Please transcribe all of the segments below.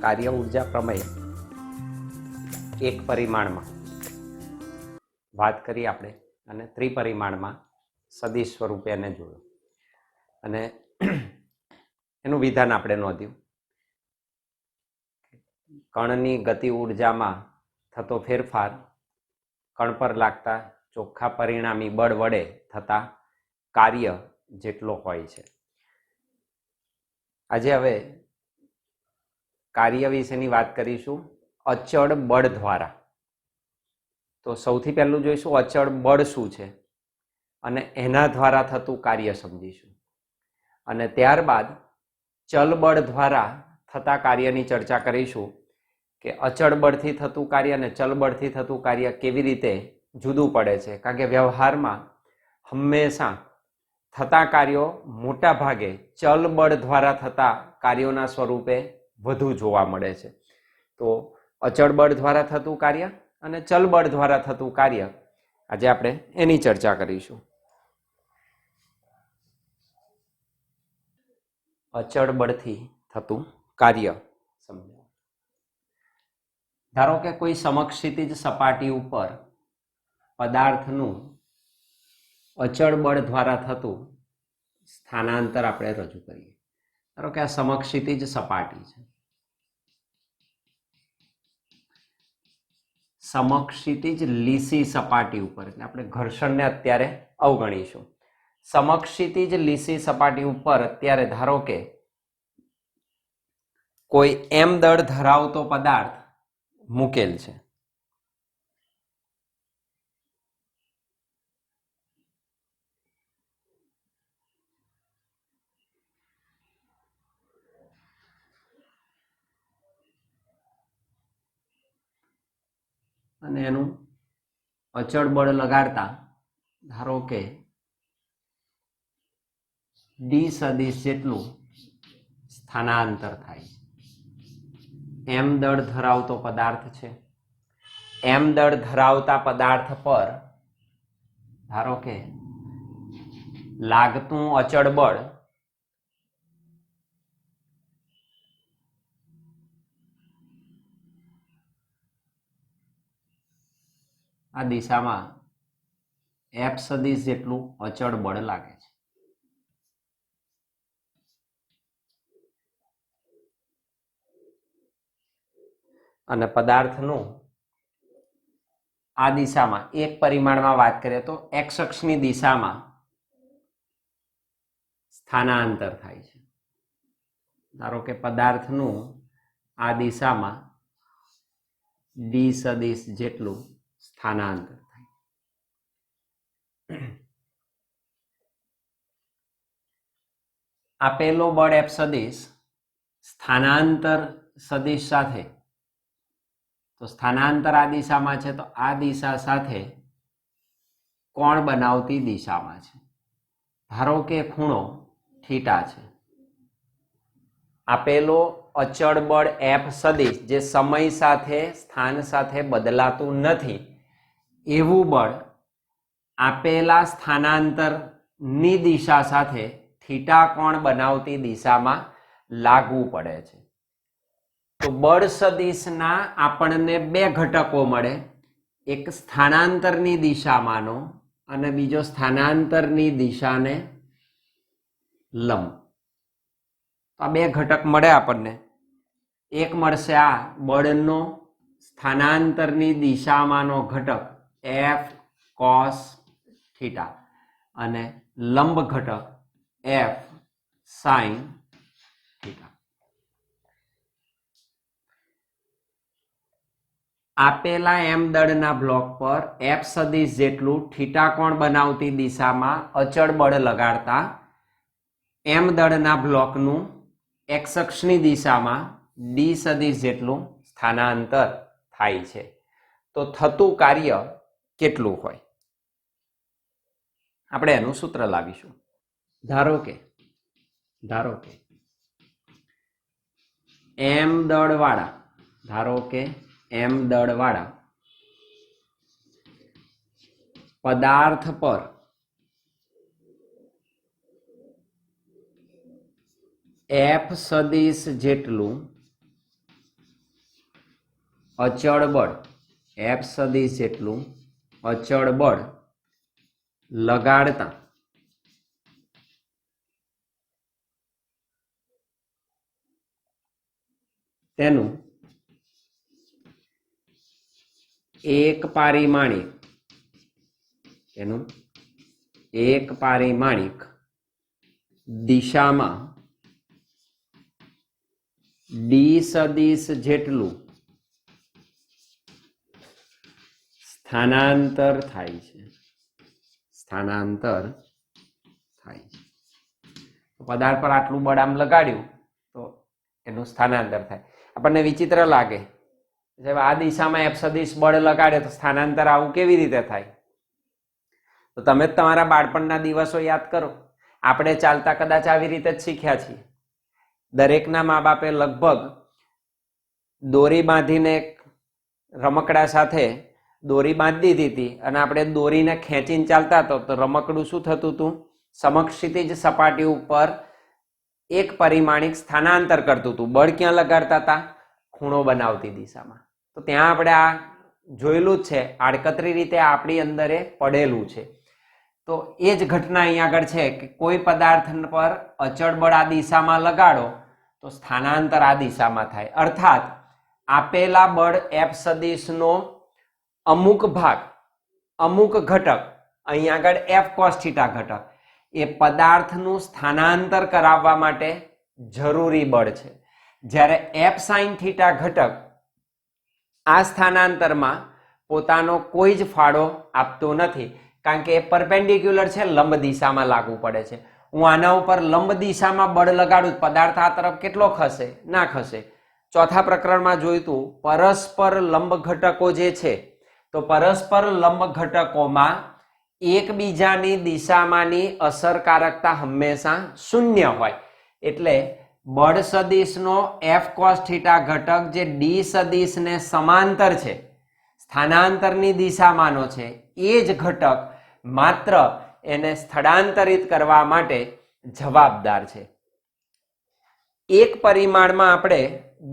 કાર્ય ઉર્જા પ્રમેય એક પરિમાણમાં વાત કરી આપણે અને ત્રિપરિમાણમાં સદિશ સ્વરૂપે એને જોયું અને એનું વિધાન આપણે નોંધ્યું. કણની ગતિ ઉર્જામાં થતો ફેરફાર કણ પર લાગતા ચોખ્ખા પરિણામી બળ વડે થતા કાર્ય જેટલો હોય છે. આજે હવે કાર્ય વિશેની વાત કરીશું અચળ બળ દ્વારા. તો સૌથી પહેલું જોઈશું અચળ બળ શું છે અને એના દ્વારા થતું કાર્ય સમજીશું અને ત્યારબાદ ચલ બળ દ્વારા થતા કાર્યની ચર્ચા કરીશું કે અચળ બળથી થતું કાર્ય અને ચલ બળથી થતું કાર્ય કેવી રીતે જુદું પડે છે. કારણ કે વ્યવહારમાં હંમેશા થતા કાર્યો મોટા ભાગે ચલ બળ દ્વારા થતા કાર્યોના સ્વરૂપે વધુ જોવા મળે છે. તો અચળ બળ દ્વારા થતું કાર્ય અને ચલ બળ દ્વારા થતું કાર્ય આજે આપણે એની ચર્ચા કરીશું. અચળ બળથી થતું કાર્ય સમજો. ધારો કે કોઈ સમક્ષિતિજ સપાટી ઉપર પદાર્થનું અચળ બળ દ્વારા થતું સ્થાનાંતર આપણે રજૂ કરીએ. ધારો કે આ સમક્ષિતિજ સપાટી છે. સમક્ષિતિજ લીસી સપાટી ઉપર એટલે આપણે ઘર્ષણને અત્યારે અવગણીશું. સમક્ષિતિજ લીસી સપાટી ઉપર અત્યારે ધારો કે કોઈ એમ દળ ધરાવતો પદાર્થ મૂકેલ છે. અને એનું અચળ બળ લગાડતા ધારો કે ડી સદિશ જેટલું સ્થાનાંતર થાય. એમ દળ ધરાવતો પદાર્થ છે. એમ દળ ધરાવતા પદાર્થ પર ધારો કે લાગતું અચળ બળ આ દિશામાં એફ સદિશ જેટલું અચળ બળ લાગે છે. અને પદાર્થનું આ દિશામાં એક પરિમાણમાં વાત કરીએ તો એક્સ અક્ષની દિશામાં સ્થાનાંતર થાય છે. ધારો કે પદાર્થનું આ દિશામાં ડી સદિશ જેટલું સ્થાનાંતર થાય. આપેલો બળ એફ સદિશ સ્થાનાંતર સદિશ સાથે તો સ્થાનાંતર આ દિશામાં છે તો આ દિશા સાથે કોણ બનાવતી દિશામાં છે. ધારો કે ખૂણો થીટા છે. આપેલો અચળ બળ એફ સદિશ જે સમય સાથે સ્થાન સાથે બદલાતું નથી એવું બળ આપેલા સ્થાનાંતરની દિશા સાથે થીટા કોણ બનાવતી દિશામાં લાગુ પડે છે. તો બળ સદિશના આપણને બે ઘટકો મળે, એક સ્થાનાંતરની દિશામાંનો અને બીજો સ્થાનાંતરની દિશાને લંબ. આ બે ઘટક મળે આપણને. એક મળશે આ બળનો સ્થાનાંતરની દિશામાંનો ઘટક એફ કોસ થીટા અને લંબ ઘટક એફ સાઇન થીટા. આપેલા એમ દળના બ્લોક પર એફ સદિશ જેટલું થીટા કોણ બનાવતી દિશામાં અચળ બળ લગાડતા એમ દળના બ્લોકનું એક્સ અક્ષની દિશામાં ડી સદિશ જેટલું સ્થાનાંતર થાય છે. તો થતું કાર્ય કેટલું હોય આપણે એનું સૂત્ર લાવીશું. ધારો કે એમ દળવાળા પદાર્થ પર એફ સદિશ જેટલું અચળ બળ એફ સદિશ જેટલું અચળ બળ લગાડતા તેનું એક પારિમાણિક દિશામાં ડી સદિશ જેટલું સ્થાનાંતર થાય છે. પદાર્થ પર આટલું બળ આમ લગાડ્યું તો એનું સ્થાનાંતર થાય. આપણને વિચિત્ર લાગે, આ દિશામાં એફ સદિશ બળ લગાડે તો સ્થાનાંતર આવું કેવી રીતે થાય? તો તમે જ તમારા બાળપણના દિવસો યાદ કરો. આપણે ચાલતા કદાચ આવી રીતે જ શીખ્યા છીએ. દરેકના મા બાપે લગભગ દોરી બાંધીને રમકડા સાથે દોરી બાંધી દીધી હતી અને આપણે દોરીને ખેંચીને ચાલતા હતા તો રમકડું શું થતું હતું? સમક્ષિતિજ સપાટી ઉપર એક પરિમાણિક સ્થાનાંતર કરતું હતું. બળ ક્યાં લગાડતા હતા? ખૂણો બનાવતી દિશામાં. તો ત્યાં આપણે આ જોયેલું જ છે, આડકતરી રીતે આપણી અંદર એ પડેલું છે. તો એ જ ઘટના અહીંયા આગળ છે કે કોઈ પદાર્થ પર અચળ બળ આ દિશામાં લગાડો તો સ્થાનાંતર આ દિશામાં થાય. અર્થાત આપેલા બળ એફ સદિશનો અમુક ભાગ, અમુક ઘટક, અહીંયા આગળ એફ કોસ થીટા ઘટક એ પદાર્થનું સ્થાનાંતર કરાવવા માટે જરૂરી બળ છે. જ્યારે એફ સાઇન થીટા ઘટક આ સ્થાનાંતરમાં પોતાનો કોઈ જ ફાળો આપતો નથી, કારણ કે એ પરપેન્ડિક્યુલર છે, લંબ દિશામાં લાગુ પડે છે. હું આના ઉપર લંબ દિશામાં બળ લગાડું, પદાર્થ આ તરફ કેટલો ખસે? ના ખસે. ચોથા પ્રકરણમાં જોયું હતું પરસ્પર લંબ ઘટકો જે છે, તો પરસ્પર લંબ ઘટકોમાં એકબીજાની દિશામાંની અસરકારકતા હંમેશા શૂન્ય હોય. એટલે બળ સદિશનો એફ કોસ થીટા ઘટક જે ડી સદિશને સમાંતર છે, સ્થાનાંતરની દિશામાંનો છે, એ જ ઘટક માત્ર એને સ્થળાંતરિત કરવા માટે જવાબદાર છે. એક પરિમાણમાં આપણે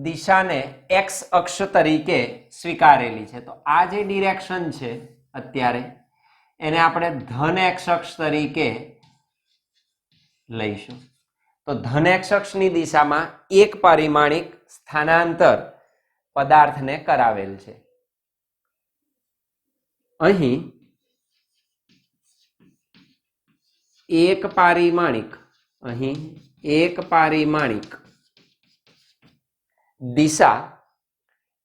દિશાને એક્સ અક્ષ તરીકે સ્વીકારેલી છે. તો આ જે ડિરેક્શન છે અત્યારે એને આપણે ધન એક્સ અક્ષ તરીકે લઈશું. તો ધન એક્સ અક્ષની દિશામાં એક પરિમાણિક સ્થાનાંતર પદાર્થને કરાવેલ છે. અહીં એક પારિમાણિક દિશા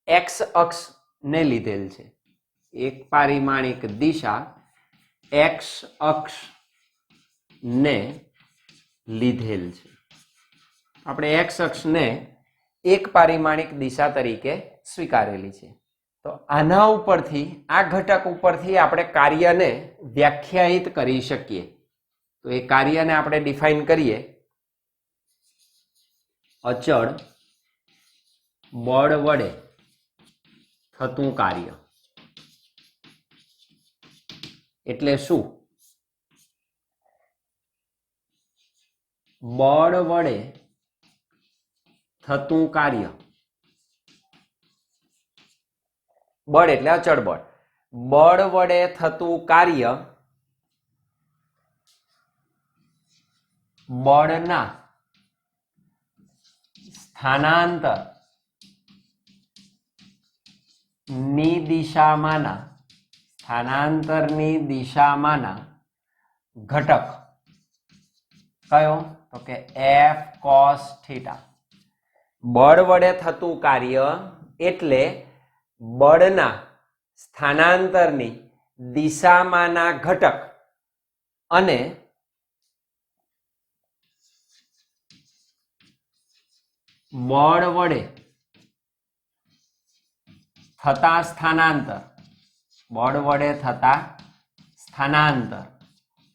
એક્સ અક્ષ ને લીધેલ છે. એક પારિમાણિક દિશા એક્સ અક્ષ ને લીધેલ છે. આપણે એક્સ અક્ષને એક પારિમાણિક દિશા તરીકે સ્વીકારેલી છે. તો આના ઉપરથી, આ ઘટક ઉપરથી આપણે કાર્યને વ્યાખ્યાયિત કરી શકીએ. તો એ કાર્યને આપણે ડિફાઇન કરીએ. અચળ બળ વડે થતું કાર્ય એટલે શું? બળ વડે થતું કાર્ય, બળ એટલે અચળ બળ, બળ વડે થતું કાર્ય બળના સ્થાનાંતર ની દિશામાંના ઘટક કયો? તો કે એફ કોસ થીટા. બળ વડે થતું કાર્ય એટલે બળના સ્થાનાંતરની દિશામાંના ઘટક અને બળ વડે થતા સ્થાનાંતર, બળ વડે થતા સ્થાનાંતર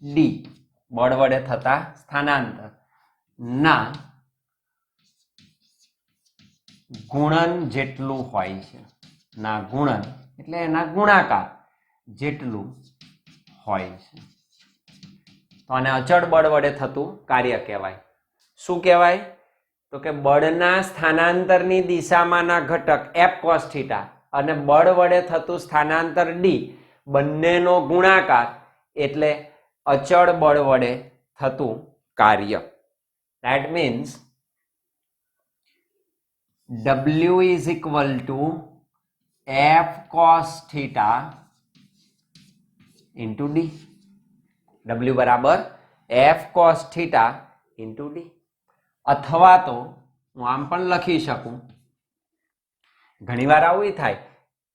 ડી, બળ વડે થતા સ્થાનાંતર ના ગુણન જેટલું હોય છે. ના ગુણન એટલે એના ગુણાકાર જેટલું હોય છે. તો આને અચળ બળ વડે થતું કાર્ય કહેવાય. શું કહેવાય? તો કે બળના સ્થાનાંતરની દિશામાંના ઘટક એફ કોસ થીટા અને બળ વડે થતું સ્થાનાંતર ડી બંનેનો ગુણાકાર એટલે અચળ બળ વડે થતું કાર્ય. That means W is equal to F cos theta into D. W બરાબર F cos theta into D. અથવા તો હું આમ પણ લખી શકું, ઘણીવાર આવું થાય,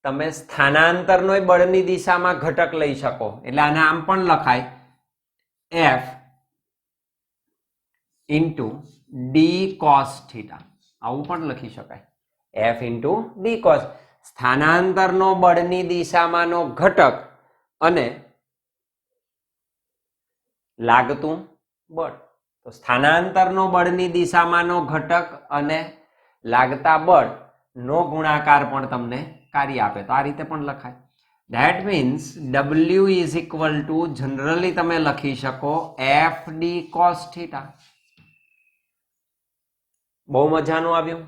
તમે સ્થાનાંતરનો બળની દિશામાં ઘટક લઈ શકો, એટલે આને આમ પણ લખાય F into D cos theta. આવું પણ લખી શકાય, F into D cos. સ્થાનાંતરનો બળની દિશામાંનો ઘટક અને લાગતું બળ. તો સ્થાનાંતરનો બળની દિશામાંનો ઘટક અને લાગતા બળ નો ગુણાકાર પણ તમને કાર્ય આપે, તો આ રીતે પણ લખાય. That means W is equal to, generally તમે લખી શકો FD cos theta. બહુ મજાનું આવ્યું.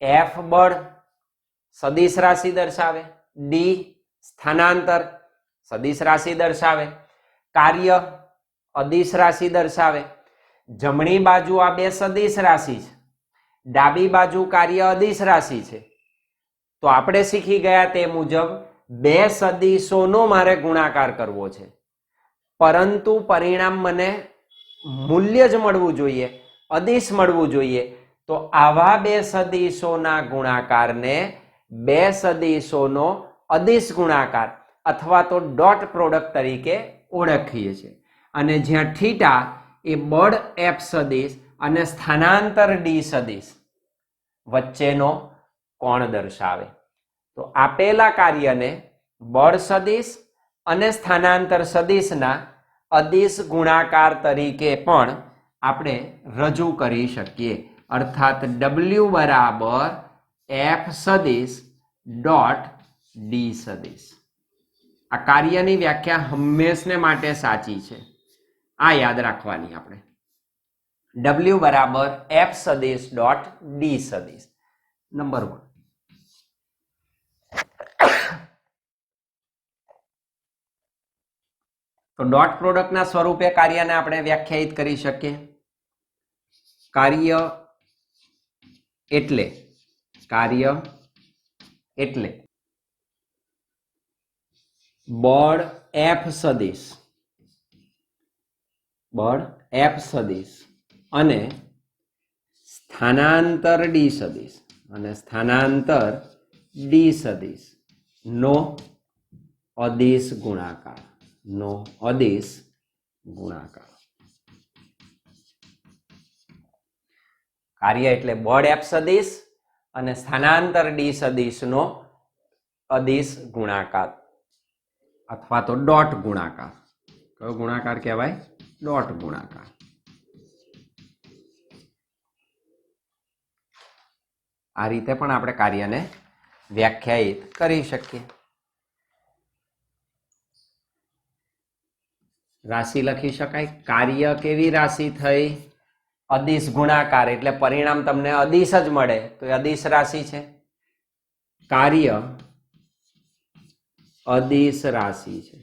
F બળ સદિશ રાશિ દર્શાવે, D સ્થાનાંતર સદિશ રાશિ દર્શાવે, કાર્ય અદિશ રાશિ દર્શાવે. જમણી બાજુ આ બે સદિશ રાશિ છે, ડાબી બાજુ કાર્ય અદિશ રાશિ છે. તો આપણે શીખી ગયા તે મુજબ બે સદિશોનો મારે ગુણાકાર કરવો છે, પરંતુ પરિણામ મને મૂલ્ય જ મળવું જોઈએ, અદિશ મળવું જોઈએ. તો આવા બે સદિશોના ગુણાકારને બે સદિશોનો અદિશ ગુણાકાર અથવા તો ડોટ પ્રોડક્ટ તરીકે ઓળખીએ છીએ. અને જ્યાં થીટા એ બળ F સદિશ અને સ્થાનાંતર D સદિશ વચ્ચેનો કોણ દર્શાવે. તો આપેલા કાર્યને બળ સદિશ અને સ્થાનાંતર સદિશના અદિશ ગુણાકાર તરીકે પણ આપણે રજૂ કરી શકીએ. અર્થાત W બરાબર F સદિશ ડોટ D સદિશ. આ કાર્યની વ્યાખ્યા હંમેશને માટે સાચી છે, આ યાદ રાખવાની આપણે. W બરાબર F સદિશ ડોટ D સદિશ. નંબર 1. તો ડોટ પ્રોડક્ટના સ્વરૂપે કાર્યને આપણે વ્યાખ્યાયિત કરી શકીએ. કાર્ય એટલે બળ F સદિશ અને સ્થાનાંતર D સદિશ નો અદિશ ગુણાકાર. કાર્ય એટલે બળ F સદિશ અને સ્થાનાંતર D સદિશનો અદિશ ગુણાકાર અથવા તો ડોટ ગુણાકાર. કયો ગુણાકાર કહેવાય? ડોટ ગુણાકાર. આ રીતે પણ આપણે કાર્યને વ્યાખ્યાયિત કરી શકીએ. રાશિ લખી શકાય. કાર્ય કેવી રાશિ થઈ? અદિશ ગુણાકાર, એટલે પરિણામ તમને અદિશ જ મળે, તો એ અદિશ રાશિ છે. કાર્ય અદિશ રાશિ છે,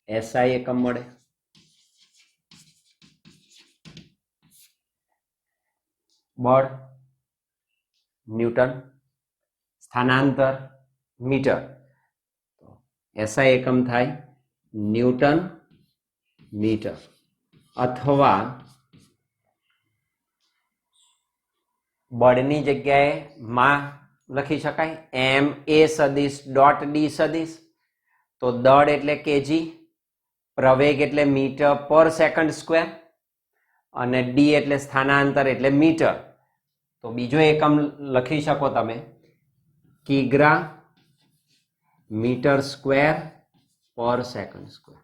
SI એકમ મળે. બળ ન્યૂટન, સ્થાનાંતર મીટર, SI એકમ થાય ન્યૂટન મીટર. અથવા બળની જગ્યાએ માં લખી શકાય MA સદિશ ડોટ D સદિશ. તો દળ એટલે કેજી, પ્રવેગ એટલે મીટર પર સેકન્ડ સ્ક્વેર અને D એટલે સ્થાનાંતર એટલે મીટર. તો બીજો એકમ લખી શકો તમે કિગ્રા મીટર સ્ક્વેર પર સેકન્ડ સ્ક્વેર.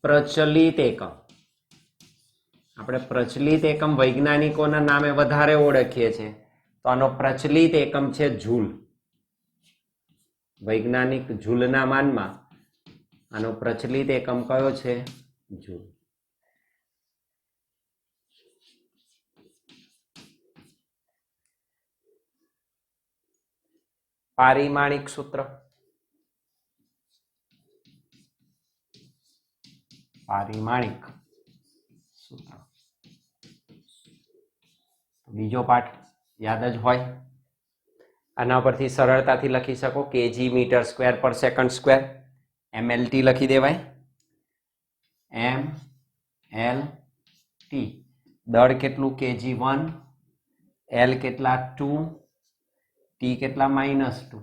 પ્રચલિત એકમ, આપણે પ્રચલિત એકમ વૈજ્ઞાનિકોના નામે વધારે ઓળખીએ છીએ, તો આનો પ્રચલિત એકમ છે જૂલ. વૈજ્ઞાનિક જૂલના માનમાં આનો પ્રચલિત એકમ કયો છે? જૂલ. પારિમાણિક સૂત્ર, પારિમાણિક સૂત્ર. બીજો પાઠ યાદ જ હોય. આના પરથી સરળતાથી લખી શકો કેજી મીટર સ્ક્વેર પર સેકન્ડ સ્ક્વેર. એમએલટી લખી દેવાય, એમ એલ ટી. દળ કેટલું? kg1, એલ કેટલા? 2, ટી કેટલા? -2.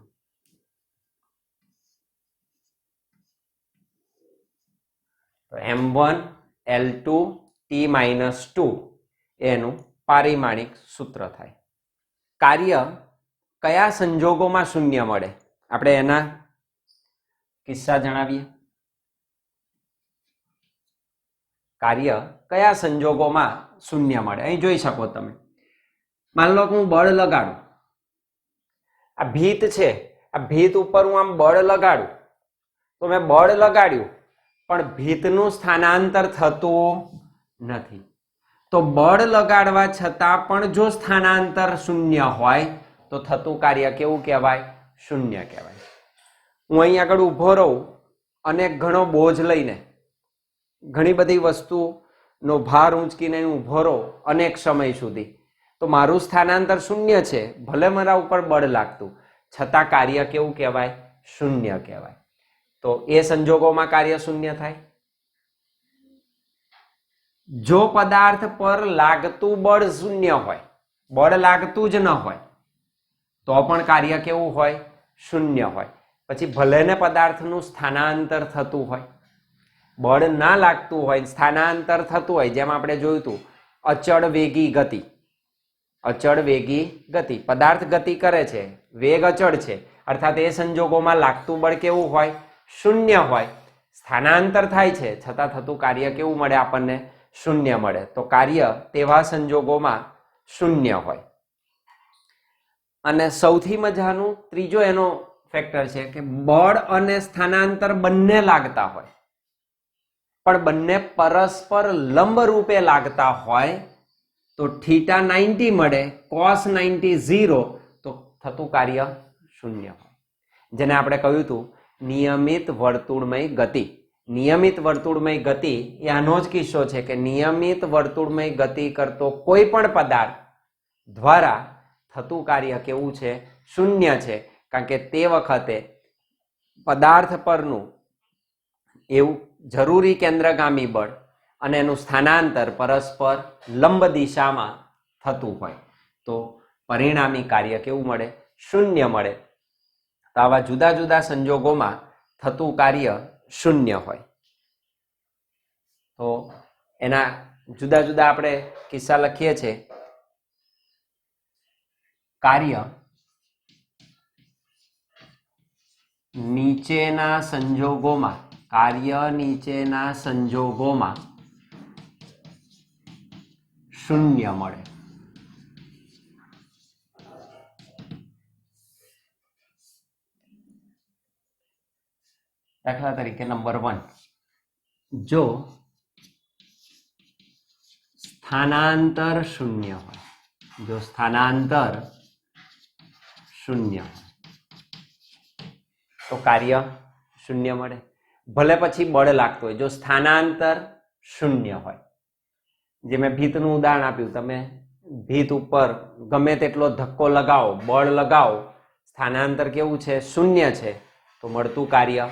તો m1 l2 t -2 એનું પારિમાણિક સૂત્ર થાય. કાર્ય કયા સંજોગોમાં શૂન્ય મળે? આપણે એના કિસ્સા જણાવીએ. કાર્ય કયા સંજોગોમાં શૂન્ય મળે? અહીં જોઈ શકો તમે. માન લો કે હું બળ લગાડું, આ ભીત છે, આ ભીત ઉપર હું આમ બળ લગાડું, તો મેં બળ લગાડ્યું પણ ભીતનું સ્થાનાંતર થતું નથી. તો બળ લગાડવા છતાં પણ જો સ્થાનાંતર શૂન્ય હોય તો થતું કાર્ય કેવું કહેવાય? શૂન્ય કહેવાય. હું અહીં આગળ ઊભો રહું અને ઘણો બોજ લઈને, ઘણી બધી વસ્તુનો ભાર ઊંચકીને ઊભો રહું અનેક સમય સુધી, તો મારું સ્થાનાંતર શૂન્ય છે. ભલે મારા ઉપર બળ લાગતું, છતાં કાર્ય કેવું કહેવાય? શૂન્ય કહેવાય. તો એ સંજોગોમાં કાર્ય શૂન્ય થાય. જો પદાર્થ પર લાગતું બળ શૂન્ય હોય, બળ લાગતું જ ન હોય, તો પણ કાર્ય કેવું હોય? શૂન્ય હોય. પછી ભલે ને પદાર્થનું સ્થાનાંતર થતું હોય, બળ ના લાગતું હોય, સ્થાનાંતર થતું હોય, જેમ આપણે જોયું હતું અચળ વેગી ગતિ. અચળ વેગી ગતિ, પદાર્થ ગતિ કરે છે, વેગ અચળ છે, અર્થાત એ સંજોગોમાં લાગતું બળ કેવું હોય? શૂન્ય હોય. સ્થાનાંતર થાય છે છતાં થતું કાર્ય કેવું મળે આપણને? શૂન્ય મળે. તો કાર્ય તેવા સંજોગોમાં શૂન્ય હોય. અને સૌથી મજાનું ત્રીજો એનો ફેક્ટર છે કે બળ અને સ્થાનાંતર બંને લાગતા હોય, પણ બંને પરસ્પર લંબ રૂપે લાગતા હોય તો θ90 મળે, cos90 0, તો થતું કાર્ય શૂન્ય હોય. જેને આપણે કહ્યું હતું નિયમિત વર્તુળમય ગતિ. નિયમિત વર્તુળમય ગતિ એ આનો જ કિસ્સો છે કે નિયમિત વર્તુળમય ગતિ કરતો કોઈ પણ પદાર્થ દ્વારા થતું કાર્ય કેવું છે? શૂન્ય છે. કારણ કે તે વખતે પદાર્થ પરનું એવું જરૂરી કેન્દ્રગામી બળ અને એનું સ્થાનાંતર પરસ્પર લંબ દિશામાં થતું હોય, તો પરિણામી કાર્ય કેવું મળે? શૂન્ય મળે. તો આવા જુદા જુદા સંજોગોમાં થતું કાર્ય શૂન્ય હોય. તો એના જુદા જુદા આપણે કિસ્સા લખીએ છીએ. કાર્ય નીચેના સંજોગોમાં, કાર્ય નીચેના સંજોગોમાં શૂન્ય મળે. દાખલા તરીકે નંબર 1, જો સ્થાનાંતર શૂન્ય હોય, જો સ્થાનાંતર શૂન્ય હોય તો કાર્ય શૂન્ય મળે. ભલે પછી બળ લાગતું હોય, જો સ્થાનાંતર શૂન્ય હોય. જે મેં ભીતનું ઉદાહરણ આપ્યું, તમે ભીત ઉપર ગમે તેટલો ધક્કો લગાવો, બળ લગાવો, સ્થાનાંતર કેવું છે? શૂન્ય છે, તો મળતું કાર્ય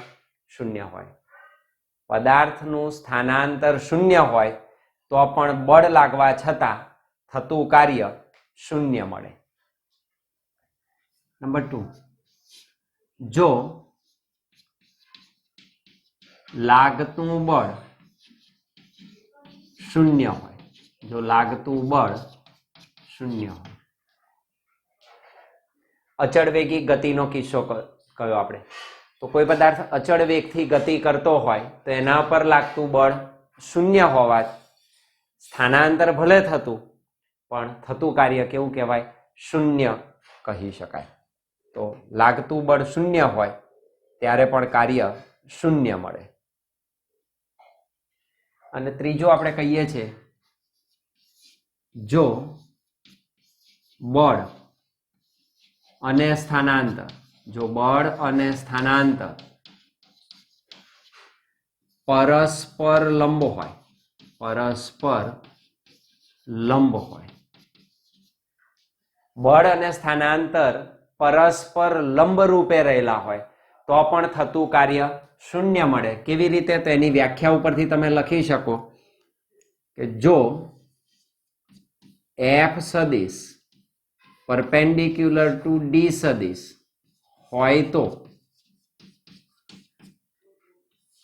શૂન્ય હોય. પદાર્થનું સ્થાનાંતર શૂન્ય હોય તો પણ બળ લાગવા છતાં થતું કાર્ય શૂન્ય મળે. નંબર 2, જો લાગતું બળ શૂન્ય હોય, જો લાગતું બળ શૂન્ય હોય. અચળ વેગી ગતિનો કિસ્સો કયો આપણે? તો કોઈ પદાર્થ અચળ વેગથી ગતિ કરતો હોય તો એના પર લાગતું બળ શૂન્ય હોવા સ્થાનાંતર ભલે થતું પણ થતું કાર્ય કેવું કહેવાય? શૂન્ય કહી શકાય. તો લાગતું બળ શૂન્ય હોય ત્યારે પણ કાર્ય શૂન્ય મળે. અને ત્રીજો આપણે કહીએ છીએ, જો બળ અને સ્થાનાંતર જો બળ અને સ્થાનાંતર પરસ્પર લંબ હોય, પરસ્પર લંબ હોય, બળ અને સ્થાનાંતર પરસ્પર લંબ રૂપે રહેલા હોય તો પણ થતું કાર્ય શૂન્ય મળે. કેવી રીતે? તો એની વ્યાખ્યા ઉપરથી તમે લખી શકો કે જો એફ સદિશ પરપેન્ડિક્યુલર ટુ ડી સદિશ હોય તો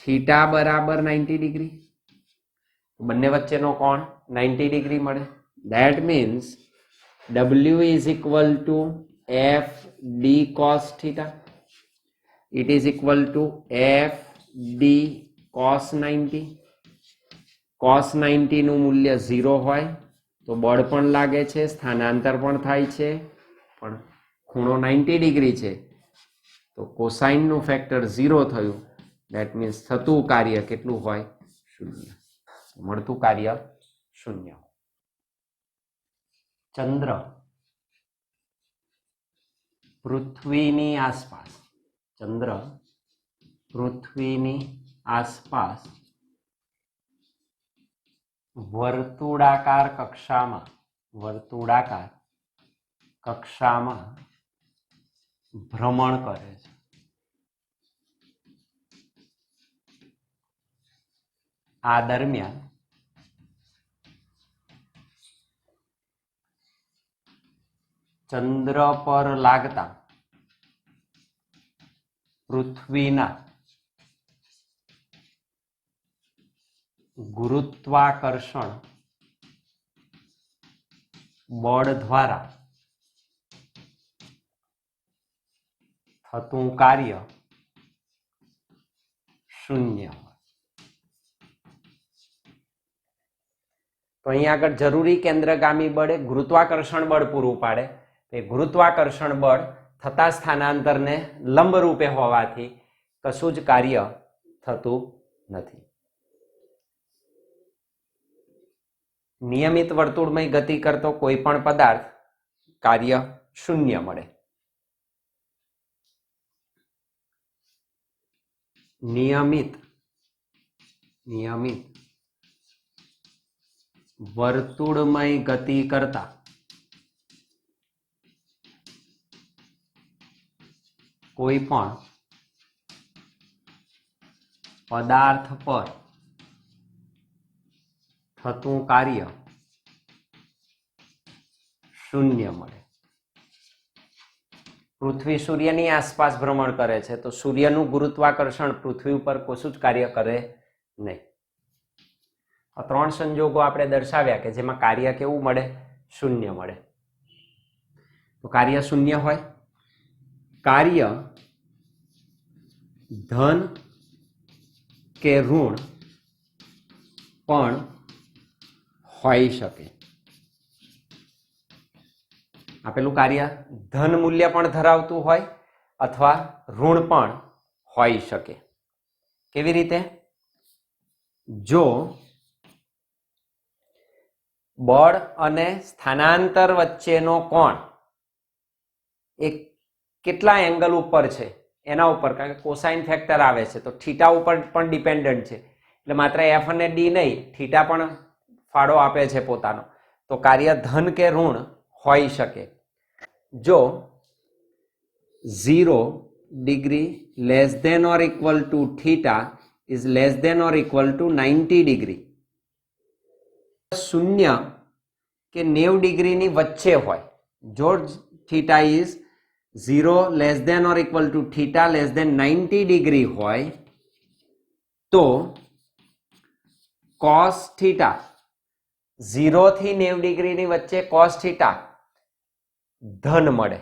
થીટા બરાબર 90 ડિગ્રી, બંને વચ્ચેનો કોણ 90 ડિગ્રી મળે. That means W is equal to f d cos theta. It is equal to f d cos 90. cos 90 નું મૂલ્ય 0 હોય તો બળ પણ લાગે છે, સ્થાનાંતર પણ થાય છે, પણ ખૂણો 90 ડિગ્રી છે તો કોસાઇન નું ફેક્ટર 0 થયું. ધેટ મીન્સ થતું કાર્ય કેટલું હોય? શૂન્ય. મળતું કાર્ય શૂન્ય. ચંદ્ર પૃથ્વીની આસપાસ, ચંદ્ર પૃથ્વીની આસપાસ વર્તુળાકાર કક્ષામાં, વર્તુળાકાર કક્ષામાં ભ્રમણ કરે છે. આ દરમિયાન ચંદ્ર પર લાગતા પૃથ્વીના ગુરુત્વાકર્ષણ બળ દ્વારા થતું કાર્ય શૂન્ય હોય. તો અહીંયા આગળ જરૂરી કેન્દ્રગામી બળે ગુરુત્વાકર્ષણ બળ પૂરું પાડે. એ ગુરુત્વાકર્ષણ બળ થતા સ્થાનાંતરને લંબ રૂપે હોવાથી કશું જ કાર્ય થતું નથી. નિયમિત વર્તુળમય ગતિ કરતો કોઈ પણ પદાર્થ કાર્ય શૂન્ય મળે. નિયમિત વર્તુળમય ગતિ કરતા કોઈ પણ પદાર્થ પર થતું કાર્ય શૂન્ય મળે. પૃથ્વી સૂર્યની આસપાસ ભ્રમણ કરે છે તો સૂર્યનું ગુરુત્વાકર્ષણ પૃથ્વી ઉપર કશું જ કાર્ય કરે નહીં. આ ત્રણ સંજોગો આપણે દર્શાવ્યા કે જેમાં કાર્ય કેવું મળે? શૂન્ય મળે. તો કાર્ય શૂન્ય હોય. કાર્ય ધન કે ઋણ પણ હોઈ શકે. આપેલું કાર્ય ધન મૂલ્ય પણ ધરાવતું હોય અથવા ઋણ પણ હોઈ શકે. કેવી રીતે? જો બળ અને સ્થાનાંતર વચ્ચેનો કોણ એ કેટલા એંગલ ઉપર છે એના ઉપર, કારણ કે કોસાઇન ફેક્ટર આવે છે તો થીટા ઉપર પણ ડિપેન્ડન્ટ છે, એટલે માત્ર એફ અને ડી નહીં, થીટા પણ ફાળો આપે છે પોતાનો. તો કાર્ય ધન કે ઋણ હોઈ શકે. જો 0 degree less than or equal to theta is less than or equal to 90 degree, 0 કે 90 ડિગ્રીની વચ્ચે હોય. જો theta is 0 less than or equal to theta less than 90 degree હોય તો cos થીટા 0 થી 90 ડિગ્રીની વચ્ચે cos થીટા ધન મળે.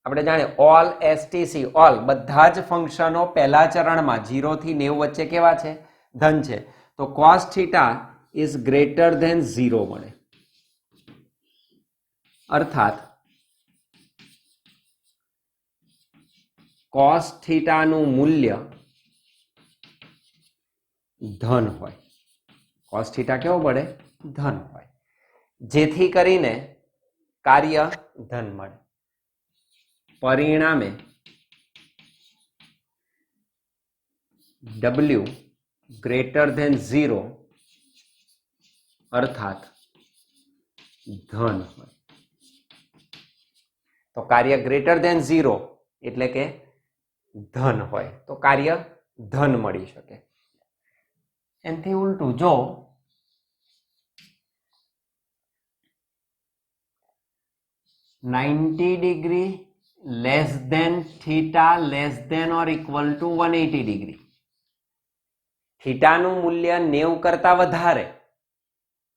આપણે જાણીએ ઓલ એસટીસી, ઓલ બધા જ ફંક્શનો પહેલા ચરણમાં 0 થી 90 વચ્ચે કેવા છે? ધન છે. તો cos theta is greater than 0 મળે. અર્થાત cos થીટાનું મૂલ્ય ધન હોય. cos થીટા કેવો મળે? ધન હોય, જેથી કરીને કાર્ય ધન મળે. પરિણામે W ગ્રેટર ધેન 0 અર્થાત ધન હોય. તો કાર્ય ગ્રેટર ધેન 0 એટલે કે ધન હોય તો કાર્ય ધન મળી શકે. એનાથી ઉલટું જો 90 degree less than theta less than or equal to 180 degree, થીટાનું મૂલ્ય 90 કરતા વધારે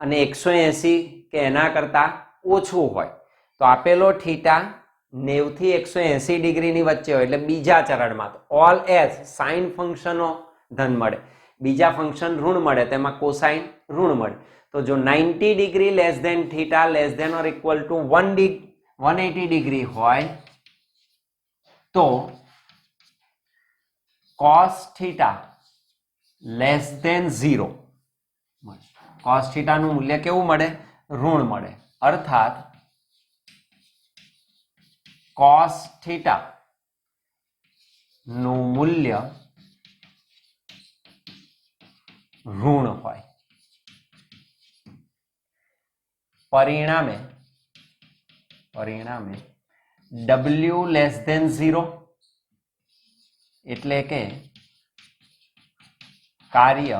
અને 180 કે એના કરતા ઓછું હોય તો આપેલો થીટા 90 થી 180 ડિગ્રીની વચ્ચે હોય એટલે બીજા ચરણમાં ઓલ એસ સાઇન ફંક્શનો ધન મળે, બીજા ફંક્શન ઋણ મળે, તેમાં કોસાઇન ઋણ મળે. તો જો 90 degree less than theta less than or equal to 180 degree હોય તો cos થીટા લેસ ધેન 0 મળે. cos થીટાનું મૂલ્ય કેવું મળે? ઋણ મળે. અર્થાત cos થીટા નું મૂલ્ય ઋણ હોય. પરિણામે W લેસ ધેન 0 એટલે કે કાર્ય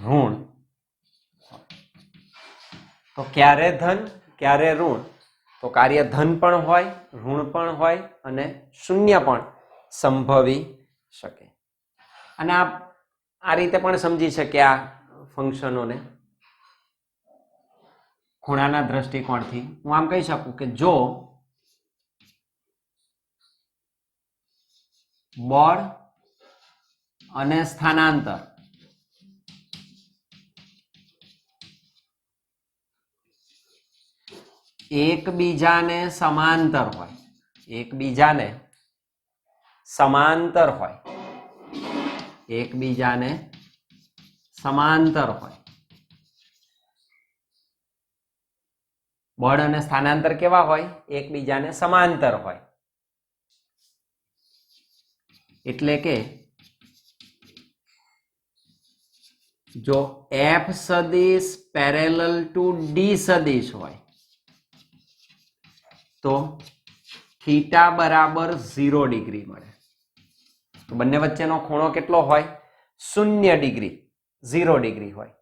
ઋણ. તો ક્યારે ધન ક્યારે ઋણ? તો કાર્ય ધન પણ હોય, ઋણ પણ હોય અને શૂન્ય પણ સંભવી શકે. અને આ રીતે પણ સમજી શકે આ ફંક્શનોને ખૂણાના દ્રષ્ટિકોણથી. હું આમ કહી શકું કે જો બળ અને સ્થાનાંતર એકબીજાને સમાંતર હોય, એકબીજાને સમાંતર હોય, એકબીજાને સમાંતર હોય. બળ અને સ્થાનાંતર કેવા હોય? એકબીજાને સમાંતર હોય. એટલે કે જો F સદિશ પેરેલલ ટુ D સદિશ હોય તો થીટા બરાબર 0 ડિગ્રી મળે. તો બંને વચ્ચેનો ખૂણો કેટલો હોય? 0 ડિગ્રી, 0 ડિગ્રી હોય.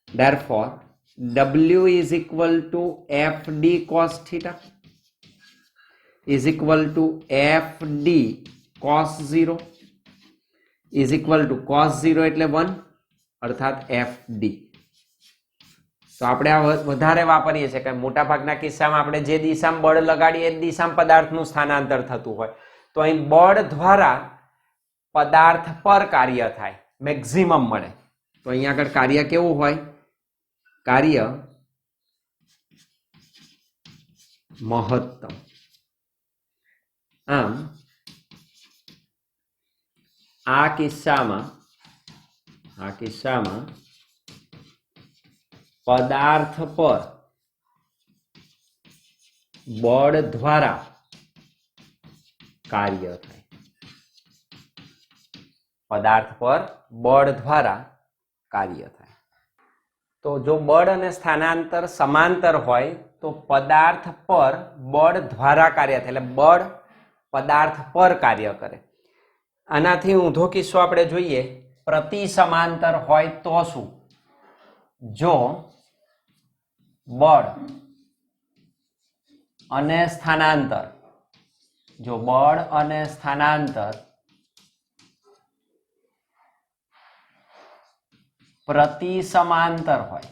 Therefore, W is equal to FD cos theta is equal to FD cos 0 is equal to cos 0 એટલે 1 અર્થાત FD. તો આપણે આ વધારે વાપરીએ છીએ કે મોટા ભાગના કિસ્સામાં આપણે જે દિશામાં બળ લગાડીએ એ દિશામાં પદાર્થનું સ્થાનાંતર થતું હોય. તો અહીં બળ દ્વારા પદાર્થ પર કાર્ય થાય, મેક્સિમમ મળે. તો અહીંયા આગળ કાર્ય કેવું હોય? કાર્ય મહત્તમ. આમ આ કિસ્સામાં પદાર્થ પર બળ દ્વારા કાર્ય થાય. પદાર્થ પર બળ દ્વારા કાર્ય થાય. તો જો બળ અને સ્થાનાંતર સમાંતર હોય તો પદાર્થ પર બળ દ્વારા કાર્ય થાય, એટલે બળ પદાર્થ પર કાર્ય કરે. આનાથી ઊંધો કિસ્સો આપણે જોઈએ, પ્રતિ સમાંતર હોય તો શું? જો બળ અને સ્થાનાંતર, જો બળ અને સ્થાનાંતર પ્રતિ સમાંતર હોય,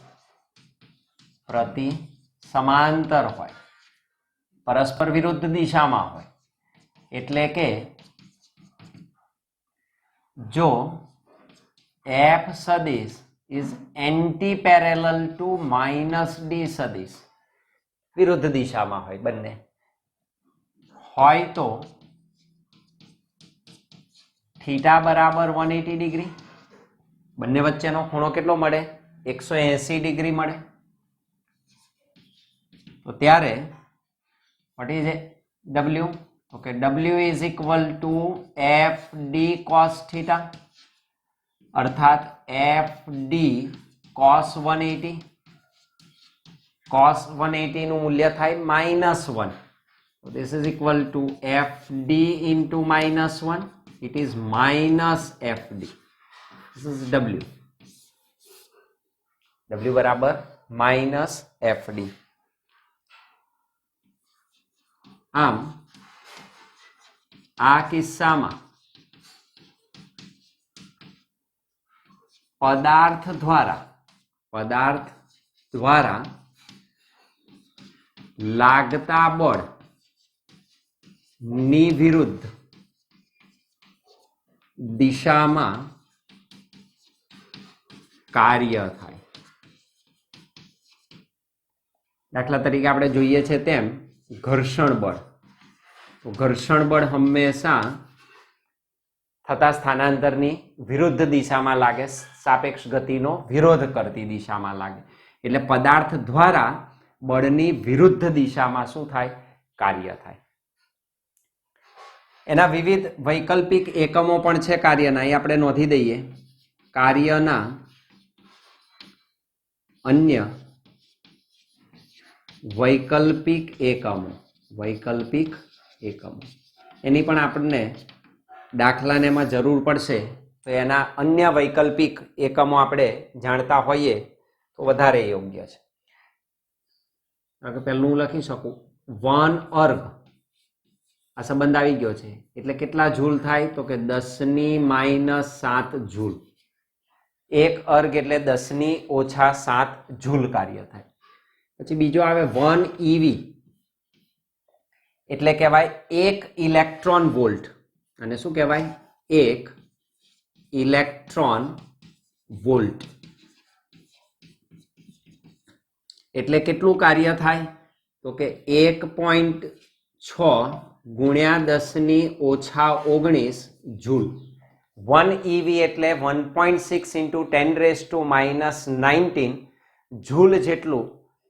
પ્રતિ સમાંતર હોય, પરસ્પર વિરુદ્ધ દિશામાં હોય, એટલે કે જો F સદિશ is anti-parallel to minus D સદિશ, વિરુદ્ધ દિશામાં હોય બંને હોય તો થીટા બરાબર 180 ડિગ્રી, બંને વચ્ચેનો ખૂણો કેટલો મળે? 180 ડિગ્રી મળે. તો ત્યારે what is W? Okay, W is equal to FD cos theta અર્થાત FD cos 180. cos 180 નું મૂલ્ય થાય -1. So this is equal to FD into -1. It is minus FD. This is W. W બરાબર minus FD. આમ આ કિસ્સામાં પદાર્થ દ્વારા લાગતા બળ ની વિરુદ્ધ દિશામાં કાર્ય થાય. દાખલા તરીકે આપણે જોઈએ છે તેમ ઘર્ષણ બળ. તો ઘર્ષણ બળ હંમેશા થતા સ્થાનાંતરની વિરુદ્ધ દિશામાં લાગે, સાપેક્ષ ગતિનો વિરોધ કરતી દિશામાં લાગે. એટલે પદાર્થ દ્વારા બળની વિરુદ્ધ દિશામાં શું થાય? કાર્ય થાય. એના વિવિધ વૈકલ્પિક એકમો પણ છે કાર્યના, એ આપણે નોંધી દઈએ. કાર્યના અન્ય વૈકલ્પિક એકમો એની પણ આપણને દાખલાને એમાં જરૂર પડશે, તો એના અન્ય વૈકલ્પિક એકમો આપણે જાણતા હોઈએ તો વધારે યોગ્ય છે. પહેલું હું લખી શકું 1 અર્ગ. આ સંબંધ આવી ગયો છે એટલે કેટલા જૂલ થાય? તો કે 10⁻⁷ જૂલ. 1 અર્ગ એટલે 10⁻⁷ જૂલ કાર્ય થાય. પછી બીજો આવે 1 EV એટલે કહેવાય 1 ઇલેક્ટ્રોન વોલ્ટ. અને શું કહેવાય? 1 ઇલેક્ટ્રોન વોલ્ટ. એટલે કેટલું કાર્ય થાય? તો કે 1.6 ગુણ્યા 10⁻⁻19 જૂલ. 1 EV એટલે 1.6 into 10⁻⁻19 જૂલ જેટલું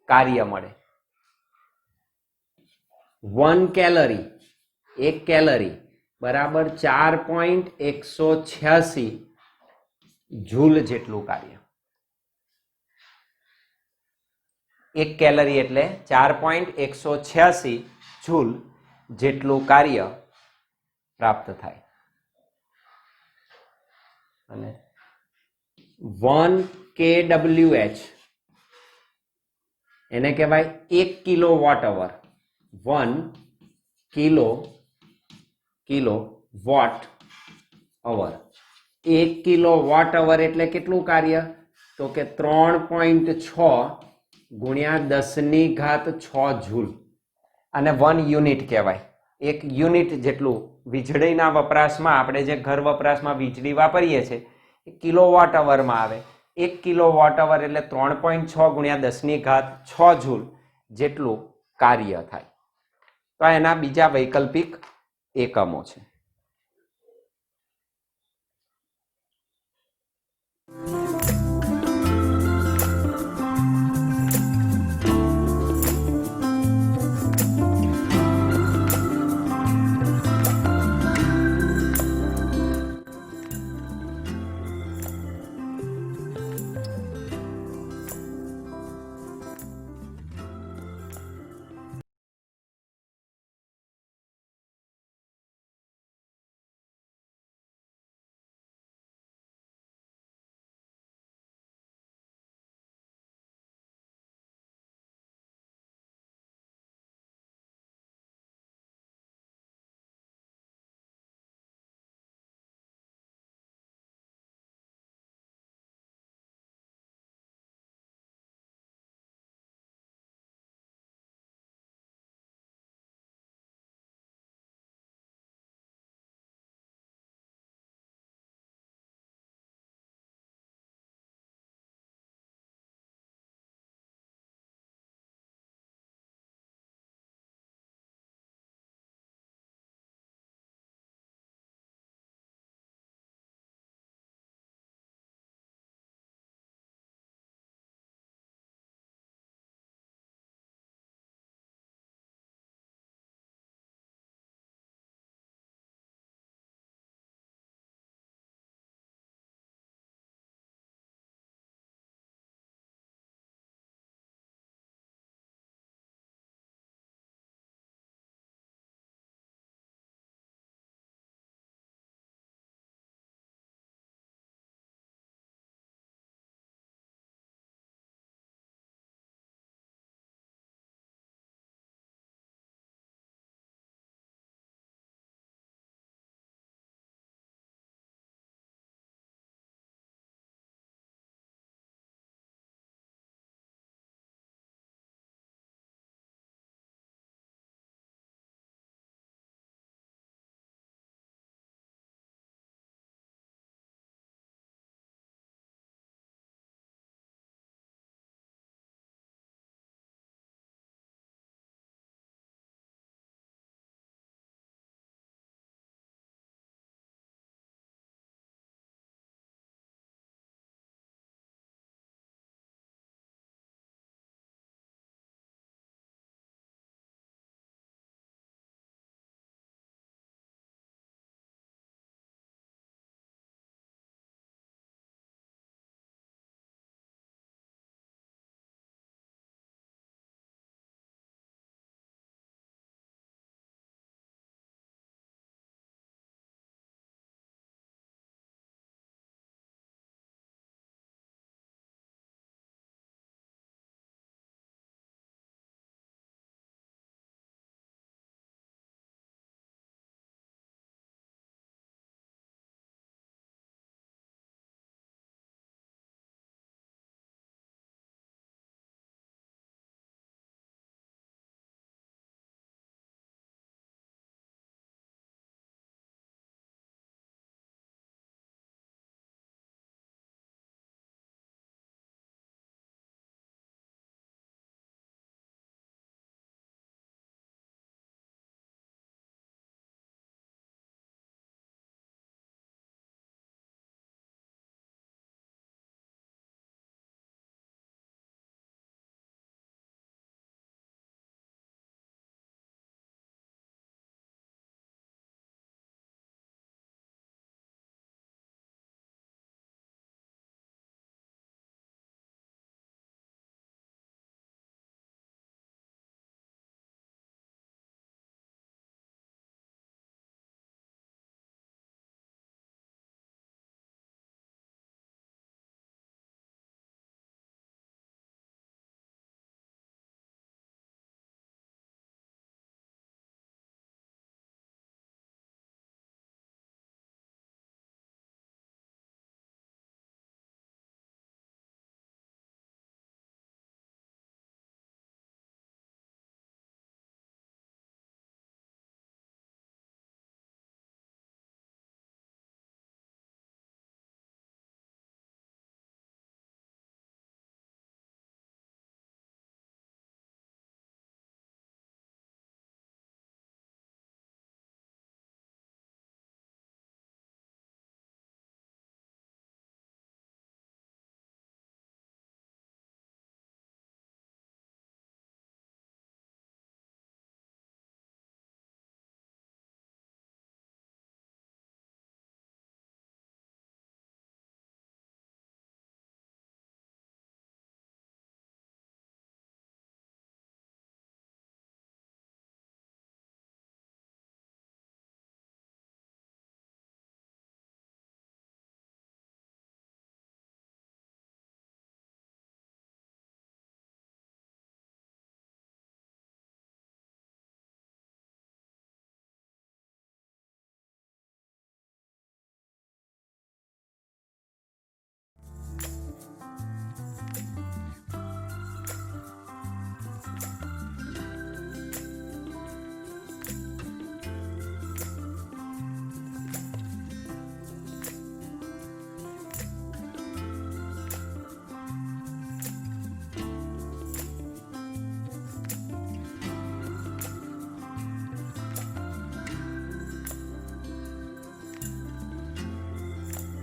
કાર્ય મળે. 1 કેલરી, 1 કેલરી બરાબર 4.186 જૂલ જેટલું કાર્ય. 1 કેલરી એટલે 4.186 જૂલ જેટલું કાર્ય પ્રાપ્ત થાય. અને 1 kWh એને કહેવાય 1 kilowatt hour. 1 kilowatt hour. 1 kilowatt hour એટલે કેટલું કાર્ય? તો કે 3.6 ગુણ્યા 10⁻6 જૂલ. અને 1 યુનિટ કહેવાય. 1 યુનિટ જેટલું વીજળીના વપરાશમાં, આપણે જે ઘર વપરાશમાં વીજળી વાપરીએ છીએ એ કિલોવોટ અવરમાં આવે. 1 કિલોવોટ અવર એટલે 3.6 ગુણ્યા 10⁻6 જૂલ જેટલું કાર્ય થાય. તો એના બીજા વૈકલ્પિક એકમો છે.